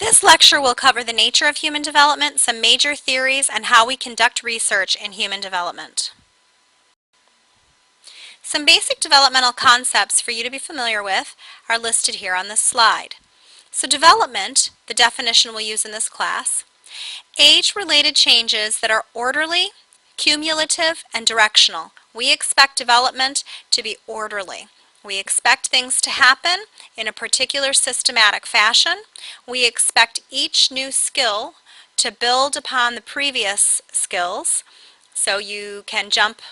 This lecture will cover the nature of human development, some major theories, and how we conduct research in human development. Some basic developmental concepts for you to be familiar with are listed here on this slide. So development, the definition we'll use in this class, age-related changes that are orderly, cumulative, and directional. We expect development to be orderly. We expect things to happen in a particular systematic fashion. We expect each new skill to build upon the previous skills. So you can jump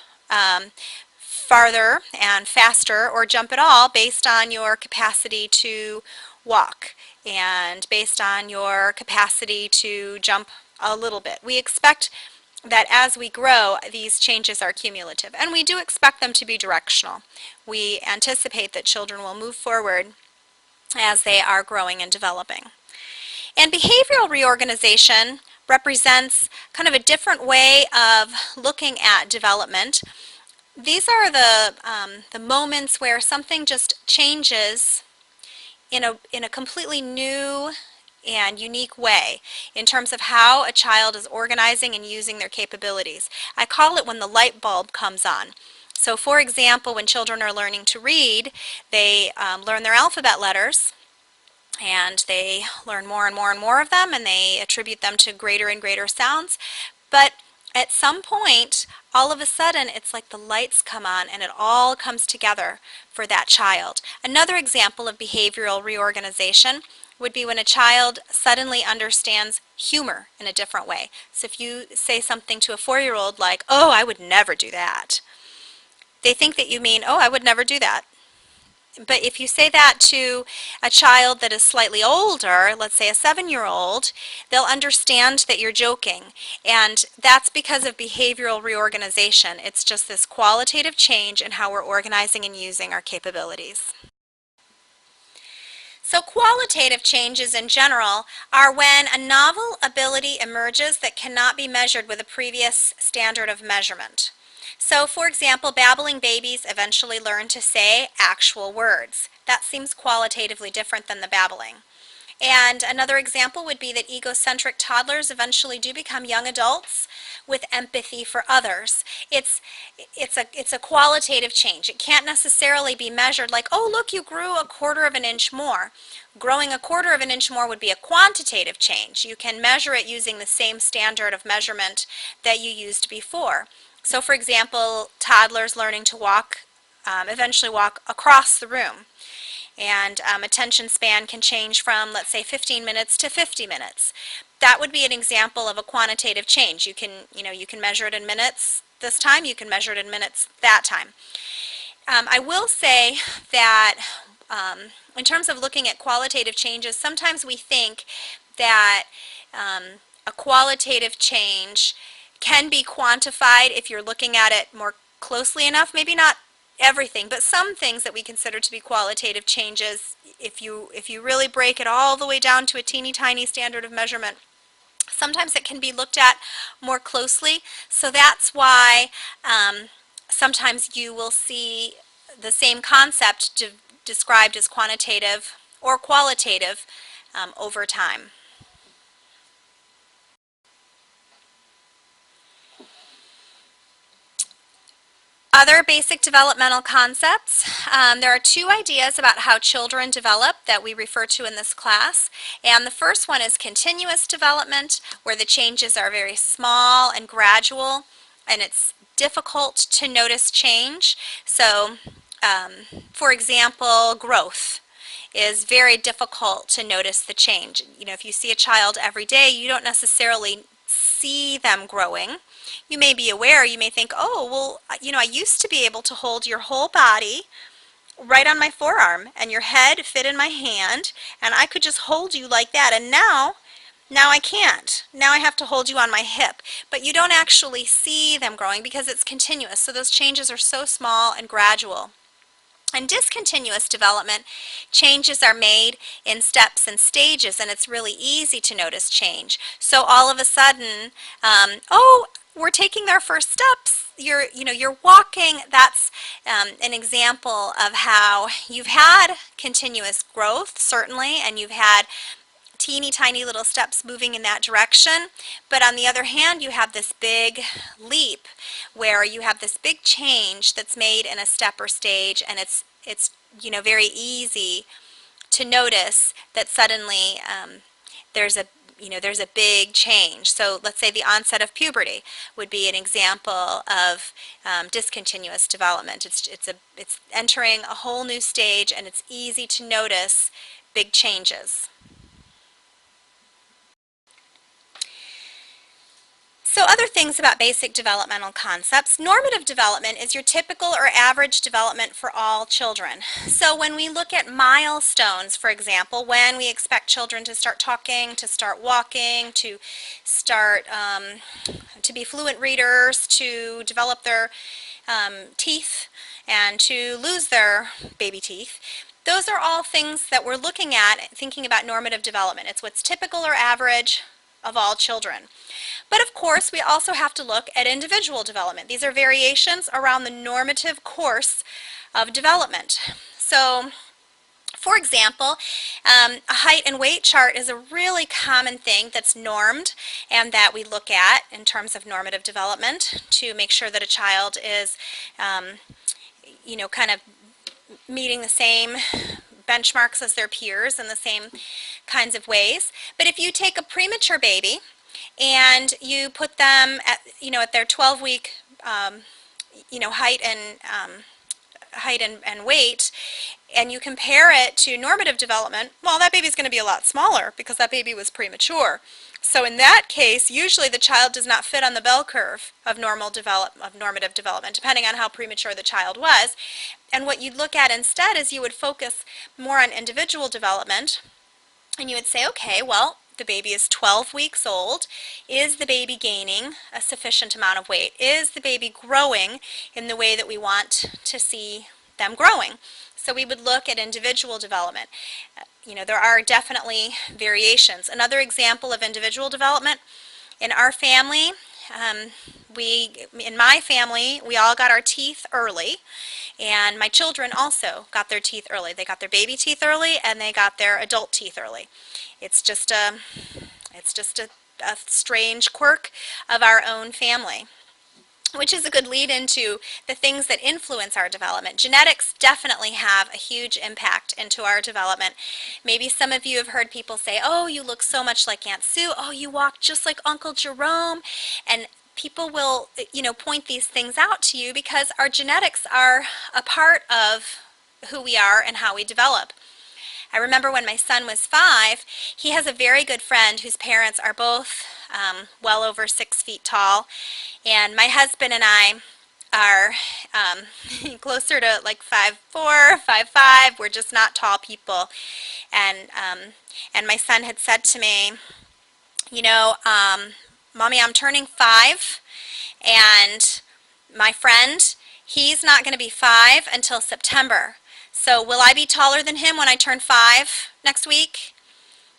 farther and faster or jump at all based on your capacity to walk and based on your capacity to jump a little bit. We expect that as we grow, these changes are cumulative, and we do expect them to be directional. We anticipate that children will move forward as they are growing and developing. And behavioral reorganization represents kind of a different way of looking at development. These are the moments where something just changes in a completely new and unique way in terms of how a child is organizing and using their capabilities. I call it when the light bulb comes on. So for example, when children are learning to read, they learn their alphabet letters, and they learn more and more and more of them, and they attribute them to greater and greater sounds. But at some point, all of a sudden, it's like the lights come on and it all comes together for that child. Another example of behavioral reorganization would be when a child suddenly understands humor in a different way. So if you say something to a 4-year-old like, "Oh, I would never do that," they think that you mean, "Oh, I would never do that." But if you say that to a child that is slightly older, let's say a 7-year-old, they'll understand that you're joking. And that's because of behavioral reorganization. It's just this qualitative change in how we're organizing and using our capabilities. So qualitative changes in general are when a novel ability emerges that cannot be measured with a previous standard of measurement. So for example, babbling babies eventually learn to say actual words. That seems qualitatively different than the babbling. And another example would be that egocentric toddlers eventually do become young adults with empathy for others. It's a qualitative change. It can't necessarily be measured like, "Oh, look, you grew a 1/4 of an inch more." Growing a 1/4 of an inch more would be a quantitative change. You can measure it using the same standard of measurement that you used before. So for example, toddlers learning to walk, eventually walk across the room. And attention span can change from, let's say, 15 minutes to 50 minutes. That would be an example of a quantitative change. You can measure it in minutes this time, you can measure it in minutes that time. I will say that in terms of looking at qualitative changes, sometimes we think that a qualitative change can be quantified if you're looking at it more closely enough. Maybe not everything, but some things that we consider to be qualitative changes, if you really break it all the way down to a teeny tiny standard of measurement, sometimes it can be looked at more closely. So that's why sometimes you will see the same concept described as quantitative or qualitative over time. Other basic developmental concepts. There are 2 ideas about how children develop that we refer to in this class. And the first one is continuous development, where the changes are very small and gradual, and it's difficult to notice change. So, for example, growth is very difficult to notice the change. If you see a child every day, you don't necessarily see them growing. You may be aware, you may think, "Oh, well, I used to be able to hold your whole body right on my forearm, and your head fit in my hand, and I could just hold you like that, and now I can't. Now I have to hold you on my hip." But you don't actually see them growing because it's continuous, so those changes are so small and gradual. In discontinuous development, changes are made in steps and stages, and it's really easy to notice change. So all of a sudden, oh, we're taking their first steps. You're walking. That's an example of how you've had continuous growth, certainly, and you've had teeny tiny little steps moving in that direction. But on the other hand, you have this big leap where you have this big change that's made in a step or stage, and it's very easy to notice that suddenly there's a big change. So let's say the onset of puberty would be an example of discontinuous development. It's entering a whole new stage, and it's easy to notice big changes. So other things about basic developmental concepts. Normative development is your typical or average development for all children. So when we look at milestones, for example, when we expect children to start talking, to start walking, to start to be fluent readers, to develop their teeth, and to lose their baby teeth, those are all things that we're looking at thinking about normative development. It's what's typical or average of all children. But of course, we also have to look at individual development. These are variations around the normative course of development. So, for example, a height and weight chart is a really common thing that's normed and that we look at in terms of normative development to make sure that a child is, kind of meeting the same benchmarks as their peers in the same kinds of ways. But if you take a premature baby and you put them at their 12-week height and weight, and you compare it to normative development, well, that baby's going to be a lot smaller because that baby was premature. So in that case, usually the child does not fit on the bell curve of normative development, depending on how premature the child was. And what you'd look at instead is you would focus more on individual development, and you would say, okay, well, the baby is 12 weeks old. Is the baby gaining a sufficient amount of weight? Is the baby growing in the way that we want to see them growing? So we would look at individual development. There are definitely variations. Another example of individual development, in our family, in my family, we all got our teeth early, and my children also got their teeth early. They got their baby teeth early, and they got their adult teeth early. It's just a strange quirk of our own family, which is a good lead into the things that influence our development. Genetics definitely have a huge impact into our development. Maybe some of you have heard people say, oh, you look so much like Aunt Sue. Oh, you walk just like Uncle Jerome. And people will, point these things out to you because our genetics are a part of who we are and how we develop. I remember when my son was 5, he has a very good friend whose parents are both well over 6 feet tall, and my husband and I are closer to like 5'4", 5'5". We're just not tall people, and my son had said to me, Mommy, I'm turning 5, and my friend, he's not going to be 5 until September. So will I be taller than him when I turn 5 next week?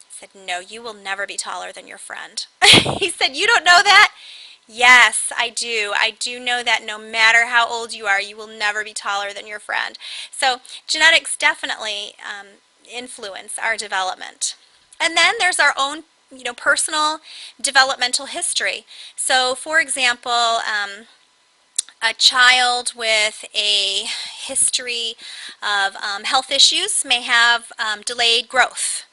I said, no, you will never be taller than your friend. He said, you don't know that? Yes, I do. I do know that no matter how old you are, you will never be taller than your friend. So genetics definitely influence our development. And then there's our own personal developmental history. So for example, a child with a history of health issues may have delayed growth,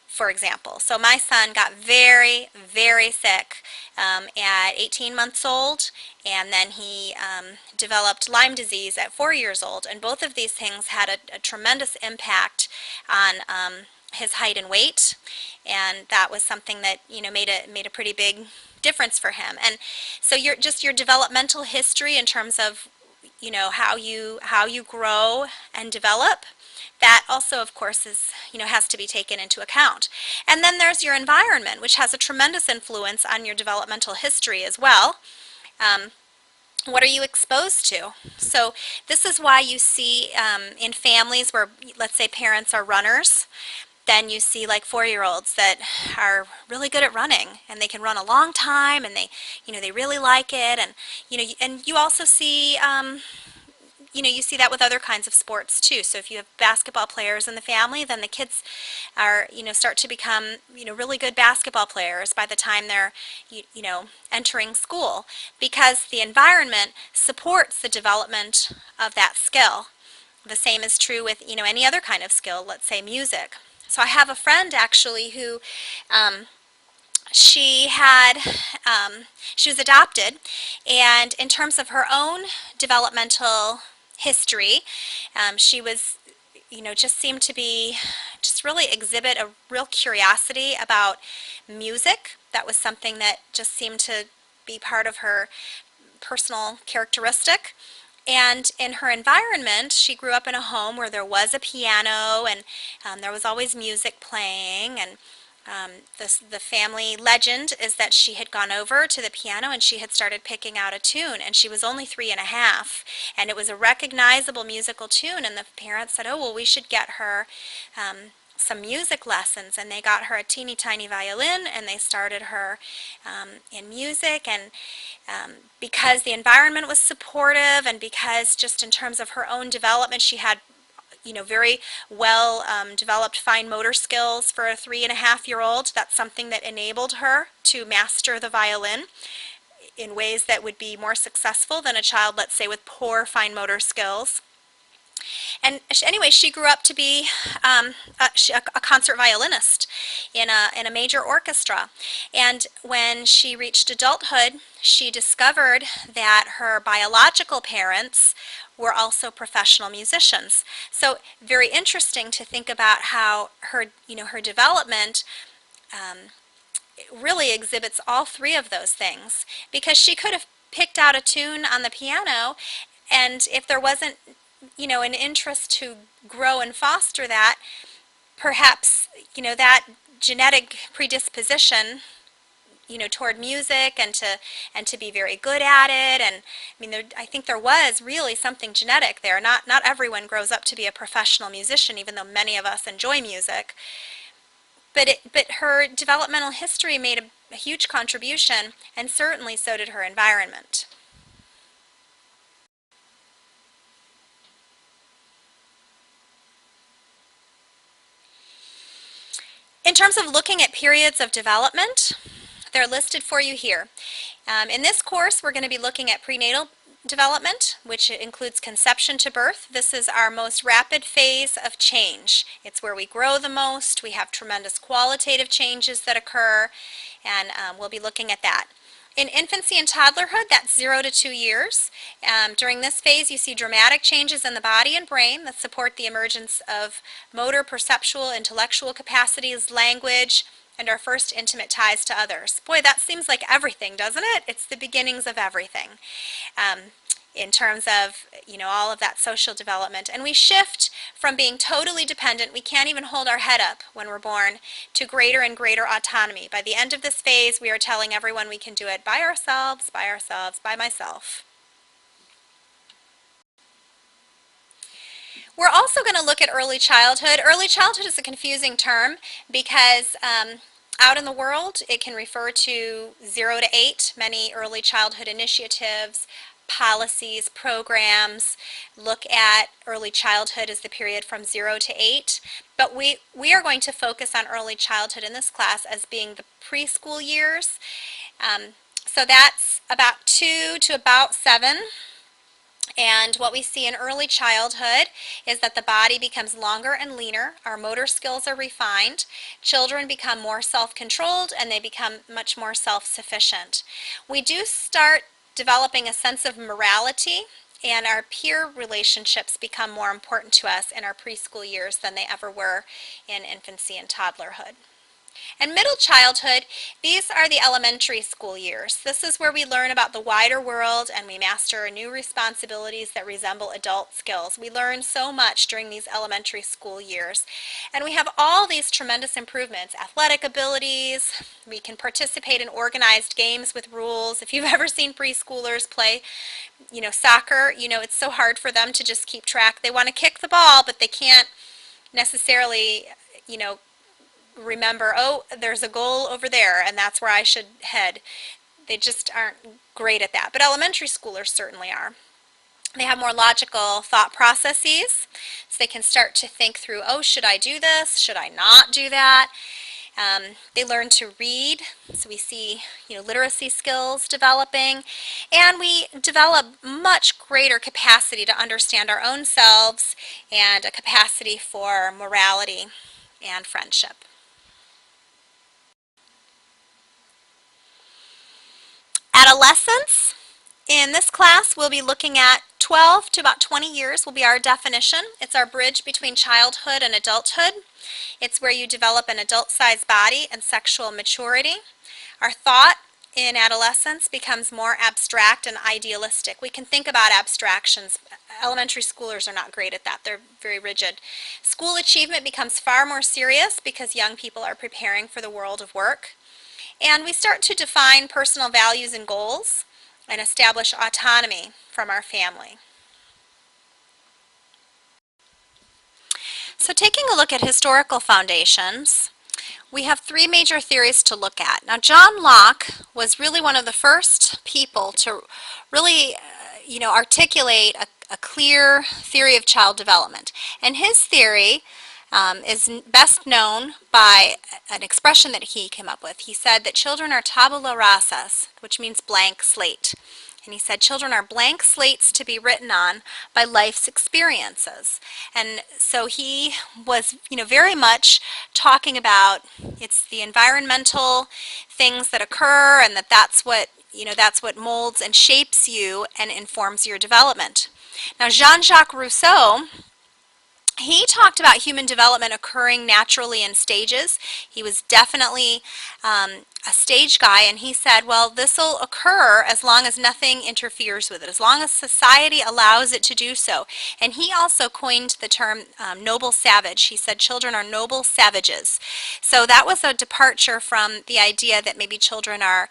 for example. So my son got very, very sick at 18 months old, and then he developed Lyme disease at 4 years old, and both of these things had a tremendous impact on his height and weight, and that was something that made a pretty big difference for him. And so your developmental history in terms of how you grow and develop, that also of course is has to be taken into account. And then there's your environment, which has a tremendous influence on your developmental history as well. What are you exposed to? So this is why you see in families where, let's say, parents are runners, then you see like 4-year-olds that are really good at running, and they can run a long time, and they really like it, and and you also see you see that with other kinds of sports too. So if you have basketball players in the family, then the kids are, start to become, really good basketball players by the time they're, entering school, because the environment supports the development of that skill. The same is true with, any other kind of skill, let's say music. So I have a friend actually who she had, she was adopted, and in terms of her own developmental history, she was, just seemed to be, just really exhibit a real curiosity about music. That was something that just seemed to be part of her personal characteristic. And in her environment, she grew up in a home where there was a piano, and there was always music playing. And the family legend is that she had gone over to the piano and she had started picking out a tune, and she was only 3 and a half, and it was a recognizable musical tune, and the parents said, oh, well, we should get her some music lessons, and they got her a teeny tiny violin, and they started her in music. And because the environment was supportive, and because just in terms of her own development, she had very well developed fine motor skills for a 3 and a half-year-old. That's something that enabled her to master the violin in ways that would be more successful than a child, let's say, with poor fine motor skills. And anyway, she grew up to be a concert violinist in a major orchestra. And when she reached adulthood, she discovered that her biological parents were also professional musicians. So very interesting to think about how her, her development really exhibits all three of those things, because she could have picked out a tune on the piano, and if there wasn't, an interest to grow and foster that, perhaps, that genetic predisposition, toward music and to be very good at it. And I mean, I think there was really something genetic there. Not everyone grows up to be a professional musician, even though many of us enjoy music. But her developmental history made a huge contribution, and certainly so did her environment. In terms of looking at periods of development, they're listed for you here. In this course, we're going to be looking at prenatal development, which includes conception to birth. This is our most rapid phase of change. It's where we grow the most. We have tremendous qualitative changes that occur, and we'll be looking at that. In infancy and toddlerhood, that's 0 to 2 years. During this phase, you see dramatic changes in the body and brain that support the emergence of motor, perceptual, intellectual capacities, language, and our first intimate ties to others. Boy, that seems like everything, doesn't it? It's the beginnings of everything in terms of, all of that social development. And we shift from being totally dependent, we can't even hold our head up when we're born, to greater and greater autonomy. By the end of this phase, we are telling everyone we can do it by ourselves, by myself. We're also going to look at early childhood. Early childhood is a confusing term because out in the world, it can refer to 0 to 8. Many early childhood initiatives, policies, programs look at early childhood as the period from 0 to 8. But we are going to focus on early childhood in this class as being the preschool years. So that's about 2 to about 7. And what we see in early childhood is that the body becomes longer and leaner, our motor skills are refined, children become more self-controlled, and they become much more self-sufficient. We do start developing a sense of morality, and our peer relationships become more important to us in our preschool years than they ever were in infancy and toddlerhood. And middle childhood, these are the elementary school years. This is where we learn about the wider world and we master new responsibilities that resemble adult skills. We learn so much during these elementary school years. And we have all these tremendous improvements, athletic abilities, we can participate in organized games with rules. If you've ever seen preschoolers play, soccer, it's so hard for them to just keep track. They want to kick the ball, but they can't necessarily, remember, oh, there's a goal over there and that's where I should head. They just aren't great at that, but elementary schoolers certainly are. They have more logical thought processes, so they can start to think through, oh, should I do this? Should I not do that? They learn to read, so we see literacy skills developing, and we develop much greater capacity to understand our own selves and a capacity for morality and friendship. Adolescence. In this class, we'll be looking at 12 to about 20 years will be our definition. It's our bridge between childhood and adulthood. It's where you develop an adult-sized body and sexual maturity. Our thought in adolescence becomes more abstract and idealistic. We can think about abstractions. Elementary schoolers are not great at that. They're very rigid. School achievement becomes far more serious because young people are preparing for the world of work. And we start to define personal values and goals and establish autonomy from our family. So taking a look at historical foundations, we have three major theories to look at. Now, John Locke was really one of the first people to really articulate a clear theory of child development. And his theory is best known by an expression that he came up with. He said that children are tabula rasas, which means blank slate. And he said children are blank slates to be written on by life's experiences. And so he was, very much talking about it's the environmental things that occur, and that's what molds and shapes you and informs your development. Now, Jean-Jacques Rousseau, he talked about human development occurring naturally in stages. He was definitely a stage guy, and he said, well, this will occur as long as nothing interferes with it, as long as society allows it to do so. And he also coined the term noble savage. He said children are noble savages. So that was a departure from the idea that maybe children are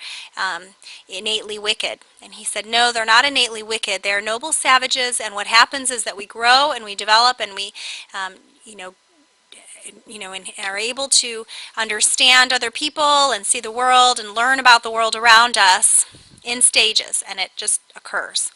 innately wicked. And he said, no, they're not innately wicked. They're noble savages, and what happens is that we grow and we develop and we, and are able to understand other people and see the world and learn about the world around us in stages, and it just occurs.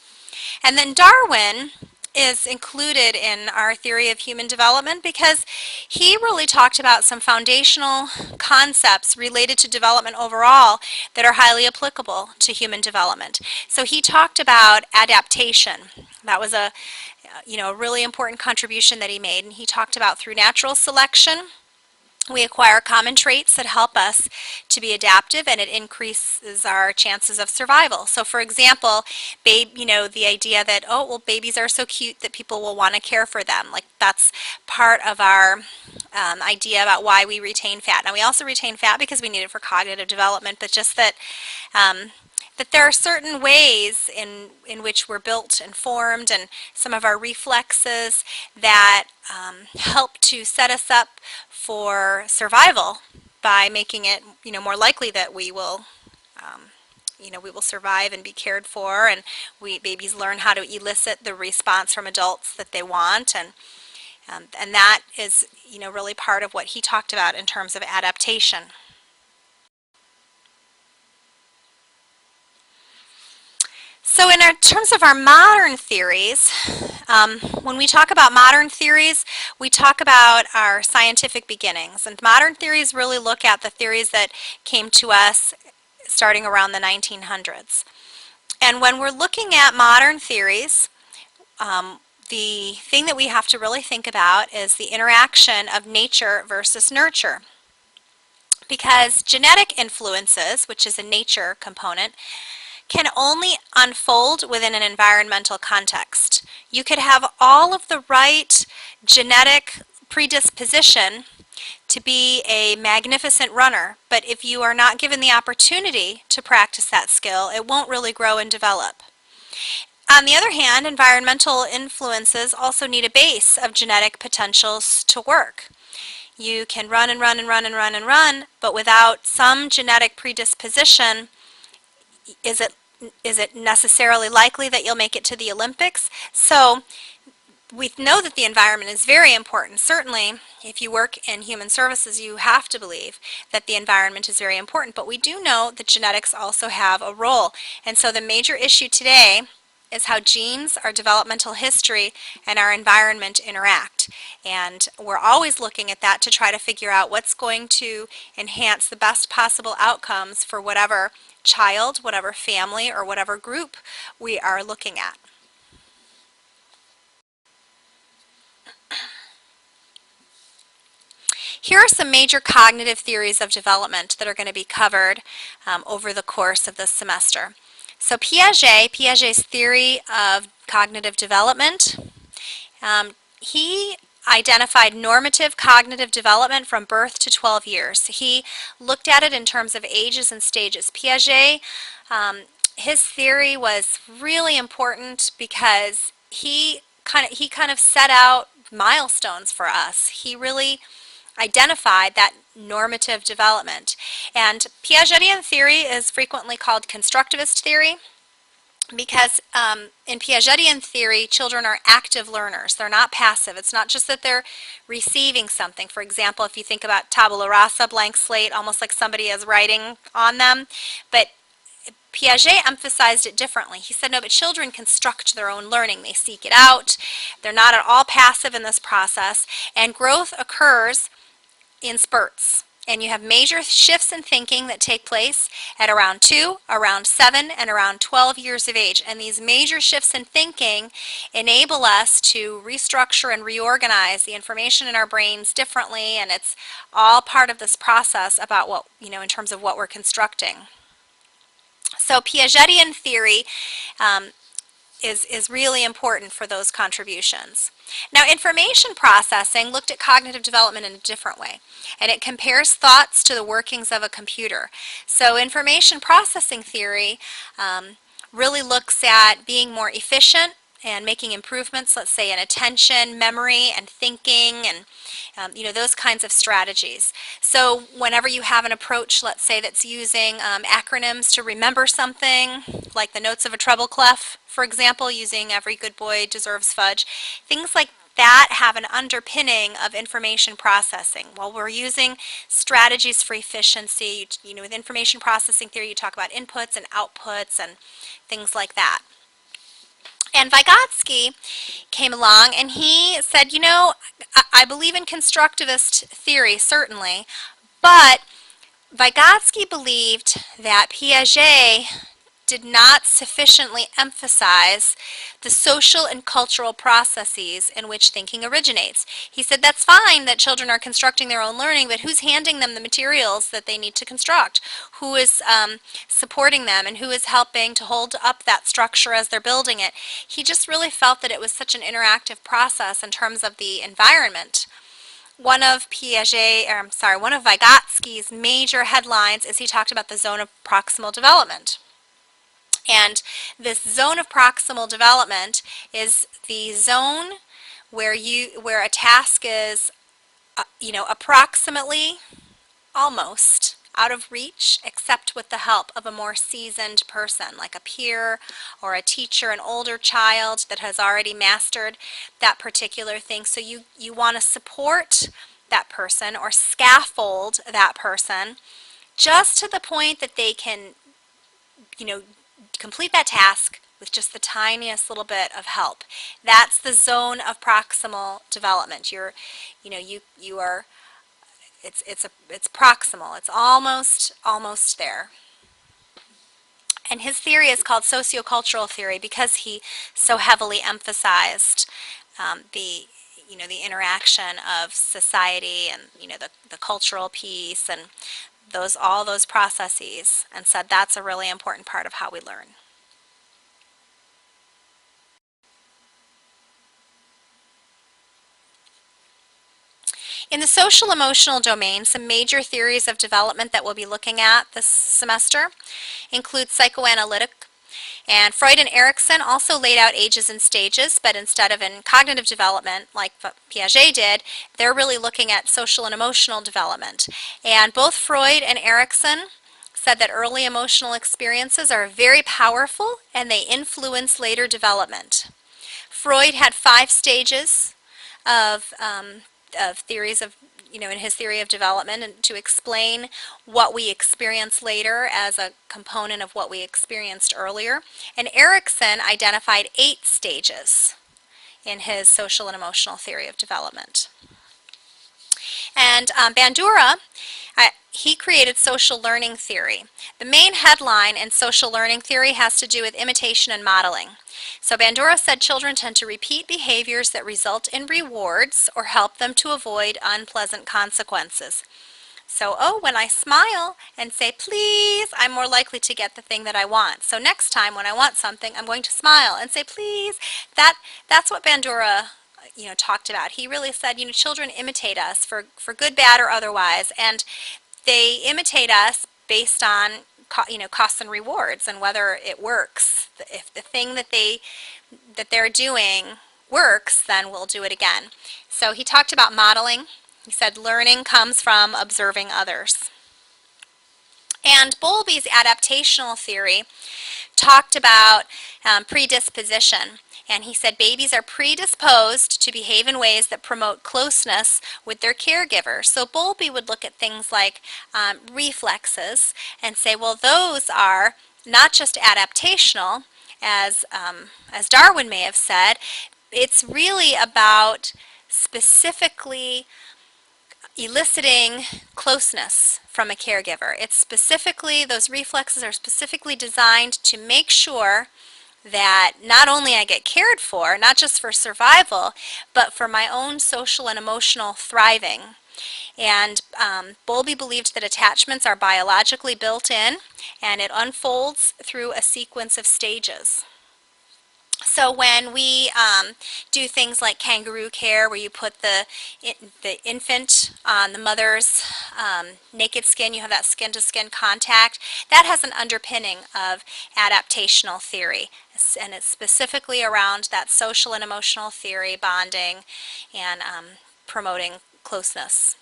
And then Darwin is included in our theory of human development because he really talked about some foundational concepts related to development overall that are highly applicable to human development. So he talked about adaptation. That was a really important contribution that he made, and he talked about through natural selection we acquire common traits that help us to be adaptive, and it increases our chances of survival. So for example, the idea that, oh, well, babies are so cute that people will want to care for them. Like, that's part of our idea about why we retain fat. Now, we also retain fat because we need it for cognitive development, but just that that there are certain ways in which we're built and formed, and some of our reflexes that help to set us up for survival by making it more likely that we will we will survive and be cared for, and babies learn how to elicit the response from adults that they want, and that is really part of what he talked about in terms of adaptation. So in terms of our modern theories, when we talk about modern theories, we talk about our scientific beginnings. And modern theories really look at the theories that came to us starting around the 1900s. And when we're looking at modern theories, the thing that we have to really think about is the interaction of nature versus nurture. Because genetic influences, which is a nature component, can only unfold within an environmental context. You could have all of the right genetic predisposition to be a magnificent runner, but if you are not given the opportunity to practice that skill, it won't really grow and develop. On the other hand, environmental influences also need a base of genetic potentials to work. You can run and run and run and run and run, but without some genetic predisposition, is it necessarily likely that you'll make it to the Olympics? So we know that the environment is very important. Certainly, if you work in human services, you have to believe that the environment is very important. But we do know that genetics also have a role. And so the major issue today is how genes, our developmental history, and our environment interact. And we're always looking at that to try to figure out what's going to enhance the best possible outcomes for whatever child, whatever family, or whatever group we are looking at. Here are some major cognitive theories of development that are going to be covered over the course of this semester. So Piaget's theory of cognitive development, he identified normative cognitive development from birth to 12 years. He looked at it in terms of ages and stages. Piaget, his theory was really important because he kind of set out milestones for us. He really identified that normative development. And Piagetian theory is frequently called constructivist theory because in Piagetian theory, children are active learners. They're not passive. It's not just that they're receiving something. For example, if you think about tabula rasa, blank slate, almost like somebody is writing on them. But Piaget emphasized it differently. He said, no, but children construct their own learning. They seek it out. They're not at all passive in this process. And growth occurs in spurts. And you have major shifts in thinking that take place at around 2, around 7, and around 12 years of age. And these major shifts in thinking enable us to restructure and reorganize the information in our brains differently, and it's all part of this process about what, in terms of what we're constructing. So Piagetian theory is really important for those contributions. Now, information processing looked at cognitive development in a different way, and it compares thoughts to the workings of a computer. So information processing theory really looks at being more efficient and making improvements, let's say in attention, memory, and thinking, and those kinds of strategies. So whenever you have an approach, let's say, that's using acronyms to remember something, like the notes of a treble clef, for example, using every good boy deserves fudge, things like that have an underpinning of information processing. While we're using strategies for efficiency, with information processing theory, you talk about inputs and outputs and things like that. And Vygotsky came along and he said, I believe in constructivist theory, certainly, but Vygotsky believed that Piaget did not sufficiently emphasize the social and cultural processes in which thinking originates. He said that's fine that children are constructing their own learning, but who's handing them the materials that they need to construct? Who is supporting them, and who is helping to hold up that structure as they're building it? He just really felt that it was such an interactive process in terms of the environment. One of Vygotsky's major headlines is he talked about the zone of proximal development. And this zone of proximal development is the zone where a task is, approximately, almost out of reach, except with the help of a more seasoned person, like a peer or a teacher, an older child that has already mastered that particular thing. So you want to support that person or scaffold that person just to the point that they can, complete that task with just the tiniest little bit of help. That's the zone of proximal development. It's proximal. It's almost there. And his theory is called sociocultural theory because he so heavily emphasized the interaction of society and the cultural piece and all those processes, and said that's a really important part of how we learn. In the social emotional domain, some major theories of development that we'll be looking at this semester include psychoanalytic. And Freud and Erikson also laid out ages and stages, but instead of in cognitive development, like Piaget did, they're really looking at social and emotional development. And both Freud and Erikson said that early emotional experiences are very powerful and they influence later development. Freud had 5 stages of theories of in his theory of development, and to explain what we experience later as a component of what we experienced earlier. And Erikson identified 8 stages in his social and emotional theory of development. And Bandura, he created social learning theory. The main headline in social learning theory has to do with imitation and modeling. So Bandura said children tend to repeat behaviors that result in rewards or help them to avoid unpleasant consequences. So, when I smile and say please, I'm more likely to get the thing that I want. So next time when I want something, I'm going to smile and say please. That's what Bandura talked about. He really said, children imitate us for good, bad, or otherwise, and they imitate us based on costs and rewards and whether it works. If the thing that they're doing works, then we'll do it again. So he talked about modeling. He said learning comes from observing others. And Bowlby's adaptational theory talked about predisposition. And he said babies are predisposed to behave in ways that promote closeness with their caregiver. So Bowlby would look at things like reflexes and say, well, those are not just adaptational, as Darwin may have said. It's really about specifically eliciting closeness from a caregiver. It's specifically, those reflexes are specifically designed to make sure that not only I get cared for, not just for survival, but for my own social and emotional thriving. And Bowlby believed that attachments are biologically built in, and it unfolds through a sequence of stages. So when we do things like kangaroo care, where you put the infant on the mother's naked skin, you have that skin-to-skin contact, that has an underpinning of adaptational theory. And it's specifically around that social and emotional theory, bonding, and promoting closeness.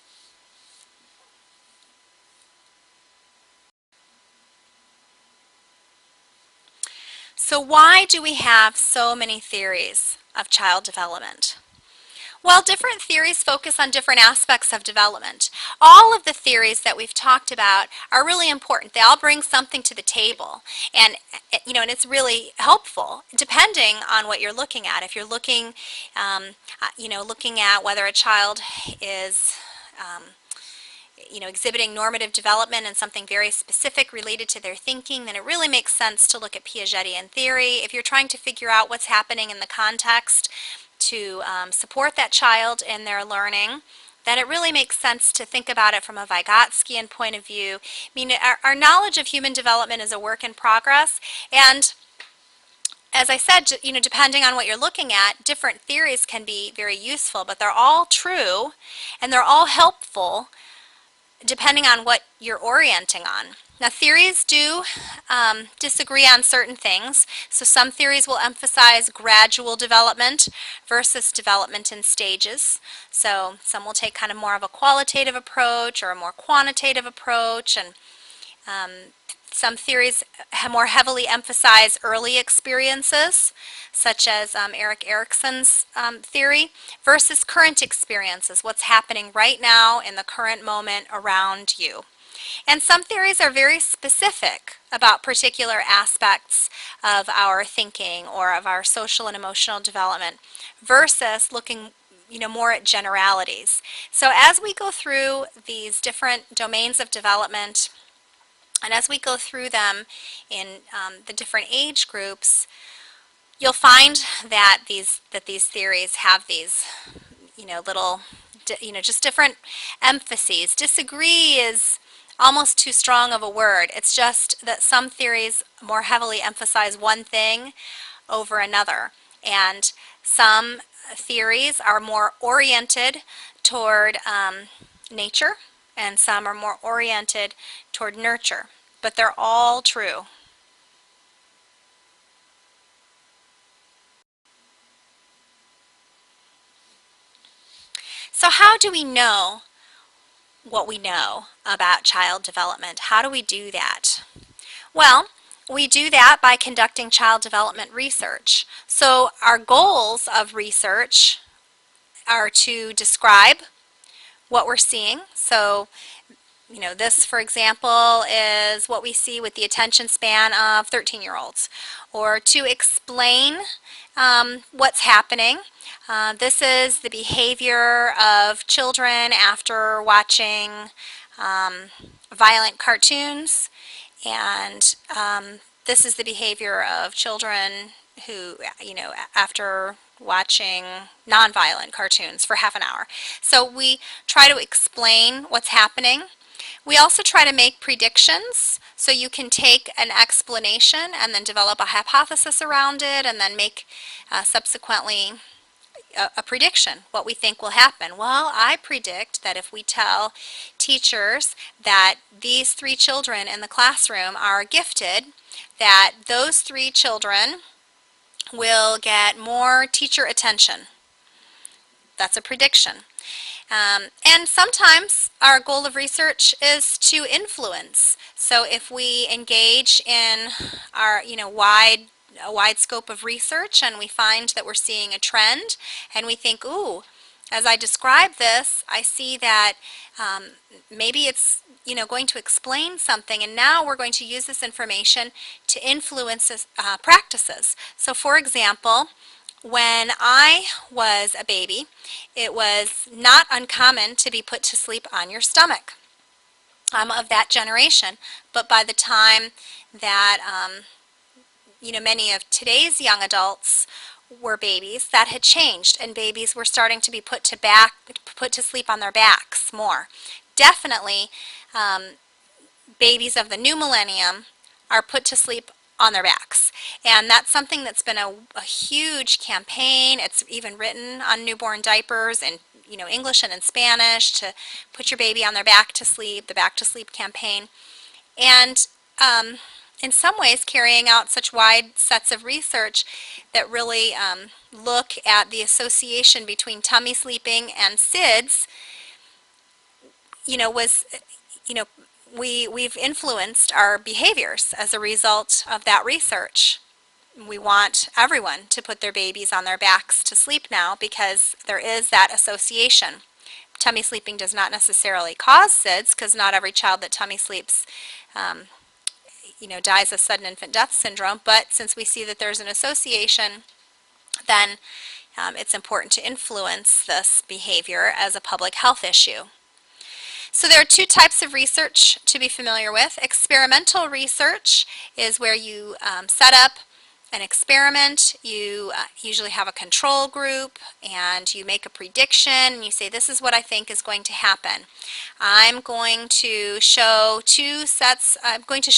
So why do we have so many theories of child development? Well, different theories focus on different aspects of development. All of the theories that we've talked about are really important. They all bring something to the table, and and it's really helpful depending on what you're looking at. If you're looking, looking at whether a child is exhibiting normative development and something very specific related to their thinking, then it really makes sense to look at Piagetian theory. If you're trying to figure out what's happening in the context to support that child in their learning, then it really makes sense to think about it from a Vygotskian point of view. I mean, our knowledge of human development is a work in progress, and as I said, depending on what you're looking at, different theories can be very useful, but they're all true and they're all helpful depending on what you're orienting on. Now, theories do disagree on certain things. So some theories will emphasize gradual development versus development in stages. So some will take kind of more of a qualitative approach or a more quantitative approach, and some theories more heavily emphasize early experiences, such as Erik Erikson's theory, versus current experiences, what's happening right now in the current moment around you. And some theories are very specific about particular aspects of our thinking or of our social and emotional development, versus looking more at generalities. So as we go through these different domains of development, and as we go through them in the different age groups, you'll find that these theories have these, little, just different emphases. Disagree is almost too strong of a word. It's just that some theories more heavily emphasize one thing over another, and some theories are more oriented toward nature, and some are more oriented toward nurture, but they're all true. So how do we know what we know about child development? How do we do that? Well, we do that by conducting child development research. So our goals of research are to describe what we're seeing. So, this, for example, is what we see with the attention span of 13-year-olds. Or to explain what's happening, this is the behavior of children after watching violent cartoons, and this is the behavior of children who, after watching nonviolent cartoons for half an hour. So we try to explain what's happening. We also try to make predictions, so you can take an explanation and then develop a hypothesis around it and then make subsequently a prediction, what we think will happen. Well, I predict that if we tell teachers that these 3 children in the classroom are gifted, that those 3 children will get more teacher attention. That's a prediction. And sometimes our goal of research is to influence. So if we engage in our, a wide scope of research and we find that we're seeing a trend and we think, ooh, as I describe this, I see that maybe it's going to explain something, and now we're going to use this information to influence practices. So for example, when I was a baby, it was not uncommon to be put to sleep on your stomach. I'm of that generation, but by the time that many of today's young adults were babies, that had changed, and babies were starting to be put to sleep on their backs more. Definitely, babies of the new millennium are put to sleep on their backs, and that's something that's been a huge campaign. It's even written on newborn diapers in English and in Spanish, to put your baby on their back to sleep, the Back to Sleep campaign. And in some ways carrying out such wide sets of research that really look at the association between tummy sleeping and SIDS, we've influenced our behaviors as a result of that research. We want everyone to put their babies on their backs to sleep now because there is that association. Tummy sleeping does not necessarily cause SIDS, because not every child that tummy sleeps dies of sudden infant death syndrome, but since we see that there's an association, then it's important to influence this behavior as a public health issue. So there are 2 types of research to be familiar with. Experimental research is where you set up an experiment. You usually have a control group, and you make a prediction, and you say, this is what I think is going to happen. I'm going to show 2 sets. I'm going to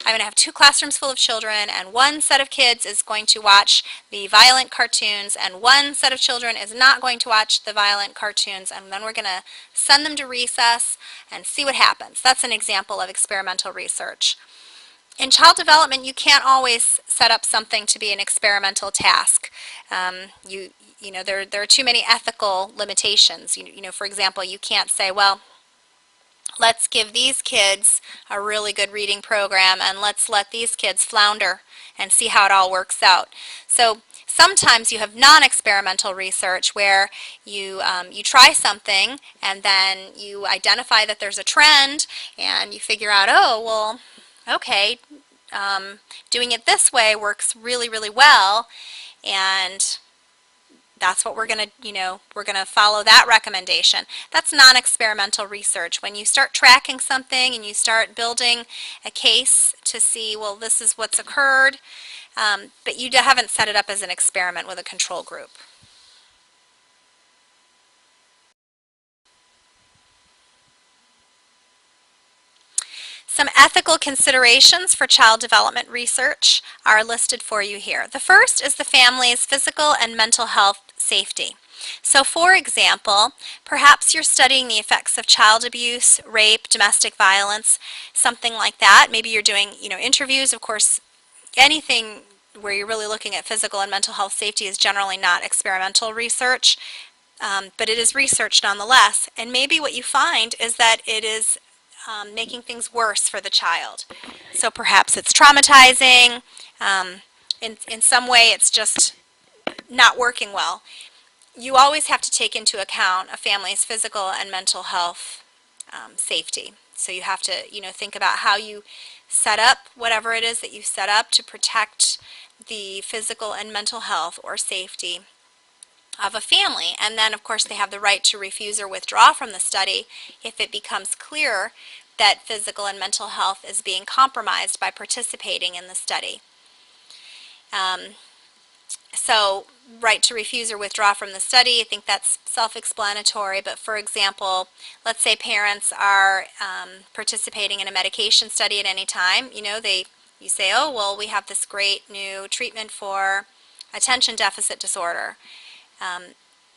have 2 classrooms full of children, and one set of kids is going to watch the violent cartoons, and one set of children is not going to watch the violent cartoons, and then we're going to send them to recess and see what happens. That's an example of experimental research. In child development, you can't always set up something to be an experimental task. There are too many ethical limitations. For example, you can't say, well, let's give these kids a really good reading program and let's let these kids flounder and see how it all works out. So sometimes you have non-experimental research where you try something and then you identify that there's a trend and you figure out, oh, well, okay, doing it this way works really, really well, and that's what we're going to follow that recommendation. That's non-experimental research. When you start tracking something and you start building a case to see, well, this is what's occurred, but you haven't set it up as an experiment with a control group. Some ethical considerations for child development research are listed for you here. The first is the family's physical and mental health safety. So for example, perhaps you're studying the effects of child abuse, rape, domestic violence, something like that. Maybe you're doing interviews. Of course, anything where you're really looking at physical and mental health safety is generally not experimental research, but it is research nonetheless. And maybe what you find is that it is making things worse for the child. So perhaps it's traumatizing. In some way it's just not working well. you always have to take into account a family's physical and mental health safety. So you have to, think about how you set up whatever it is that you set up to protect the physical and mental health or safety of a family. And then, of course, they have the right to refuse or withdraw from the study if it becomes clear that physical and mental health is being compromised by participating in the study. So, right to refuse or withdraw from the study, I think that's self-explanatory, but for example, let's say parents are participating in a medication study at any time. You say, oh, well, we have this great new treatment for attention deficit disorder.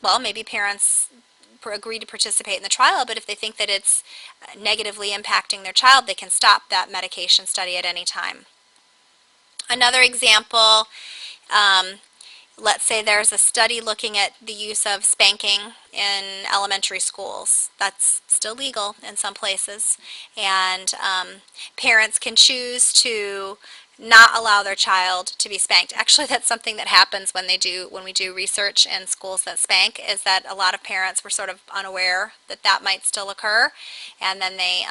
Well, maybe parents agree to participate in the trial, but if they think that it's negatively impacting their child, they can stop that medication study at any time. Another example, let's say there's a study looking at the use of spanking in elementary schools. That's still legal in some places. And parents can choose to not allow their child to be spanked. Actually, that's something that happens when we do research in schools that spank, is that a lot of parents were sort of unaware that that might still occur, and then they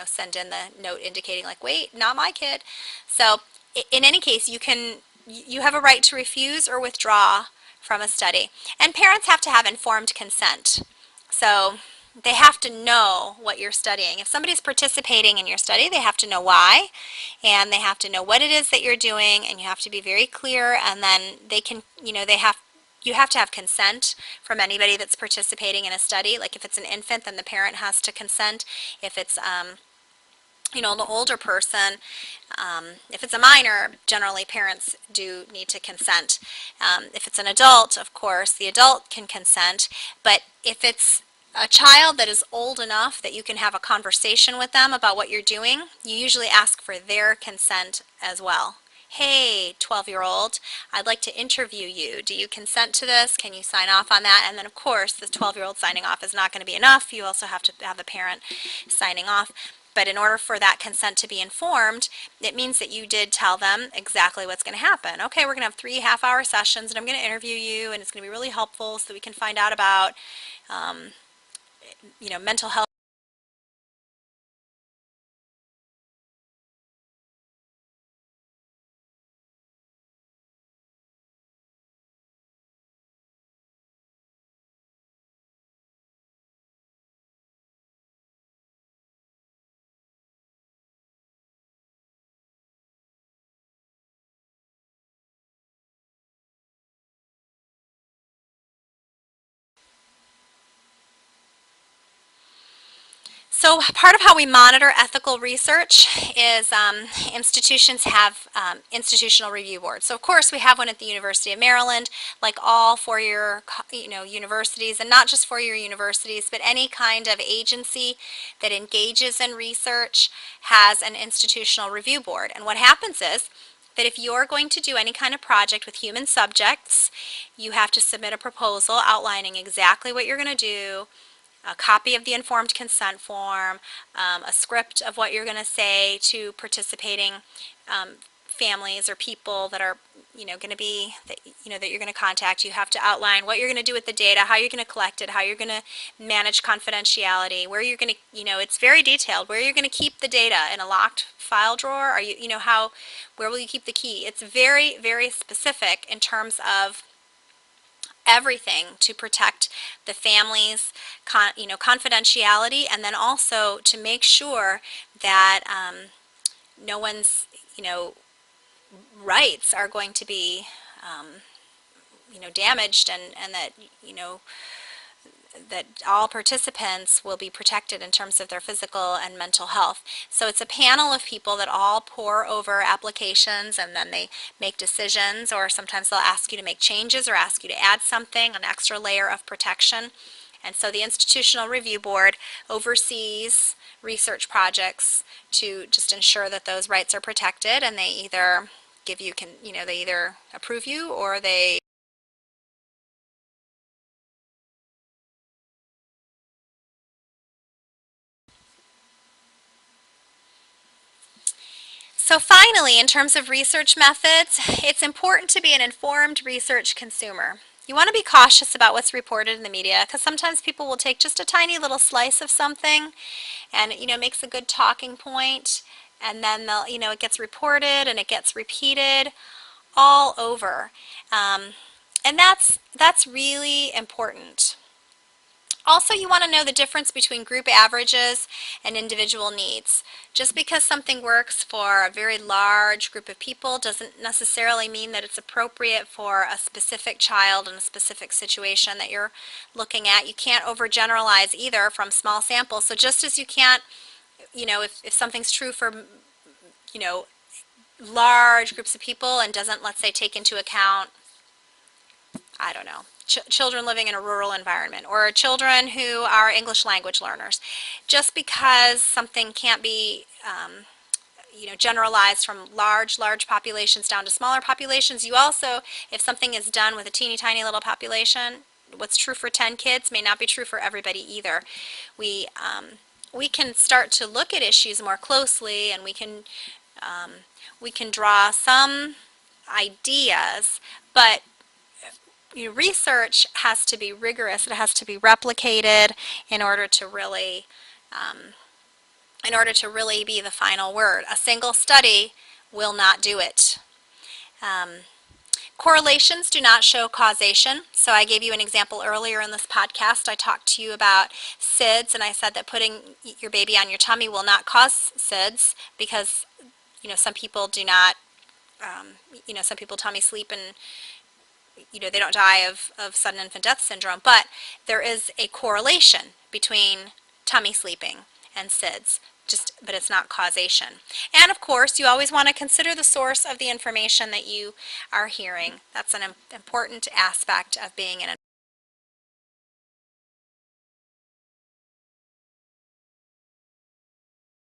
send in the note indicating like, wait, not my kid. So in any case, you have a right to refuse or withdraw from a study. And parents have to have informed consent. So they have to know what you're studying. If somebody's participating in your study, they have to know why, and they have to know what it is that you're doing, and you have to be very clear, and then they can, you have to have consent from anybody that's participating in a study. Like if it's an infant, then the parent has to consent. If it's an older person, if it's a minor, generally parents do need to consent. If it's an adult, of course, the adult can consent. But if it's a child that is old enough that you can have a conversation with them about what you're doing, you usually ask for their consent as well. Hey, 12-year-old, I'd like to interview you. Do you consent to this? Can you sign off on that? And then, of course, the 12-year-old signing off is not going to be enough. You also have to have the parent signing off. But in order for that consent to be informed, it means that you did tell them exactly what's going to happen. Okay, we're going to have 3 half-hour sessions, and I'm going to interview you, and it's going to be really helpful so that we can find out about, mental health. So part of how we monitor ethical research is institutions have institutional review boards. So of course we have one at the University of Maryland, like all four-year universities, and not just four-year universities, but any kind of agency that engages in research has an institutional review board. And what happens is that if you're going to do any kind of project with human subjects, you have to submit a proposal outlining exactly what you're going to do, a copy of the informed consent form, a script of what you're going to say to participating families or people that are going to be that you're going to contact. You have to outline what you're going to do with the data, how you're going to collect it, how you're going to manage confidentiality, where you're going to it's very detailed, where you're going to keep the data in a locked file drawer. Are you how where will you keep the key? It's very, very specific in terms of everything to protect the family's confidentiality, and then also to make sure that no one's rights are going to be damaged, and that that all participants will be protected in terms of their physical and mental health. So it's a panel of people that all pore over applications, and then they make decisions, or sometimes they'll ask you to make changes or ask you to add something, an extra layer of protection. And so the Institutional Review Board oversees research projects to just ensure that those rights are protected, and they either give you, they either approve you or they So finally, in terms of research methods, it's important to be an informed research consumer. You want to be cautious about what's reported in the media, because sometimes people will take just a tiny little slice of something and makes a good talking point, and then they'll it gets reported and it gets repeated all over, and that's really important. Also, you want to know the difference between group averages and individual needs. Just because something works for a very large group of people doesn't necessarily mean that it's appropriate for a specific child in a specific situation that you're looking at. You can't overgeneralize either from small samples. So just as you can't, if something's true for, large groups of people and doesn't, let's say, take into account, I don't know, children living in a rural environment or children who are English language learners. Just because something can't be generalized from large populations down to smaller populations, you also, if something is done with a teeny tiny little population, what's true for 10 kids may not be true for everybody either. We can start to look at issues more closely, and we can draw some ideas, but research has to be rigorous. It has to be replicated in order to really be the final word. A single study will not do it. Correlations do not show causation. So I gave you an example earlier in this podcast. I talked to you about SIDS, and I said that putting your baby on your tummy will not cause SIDS because some people do not, some people tummy sleep and they don't die of sudden infant death syndrome, but there is a correlation between tummy sleeping and SIDS, but it's not causation. And of course, you always want to consider the source of the information that you are hearing. That's an important aspect of being an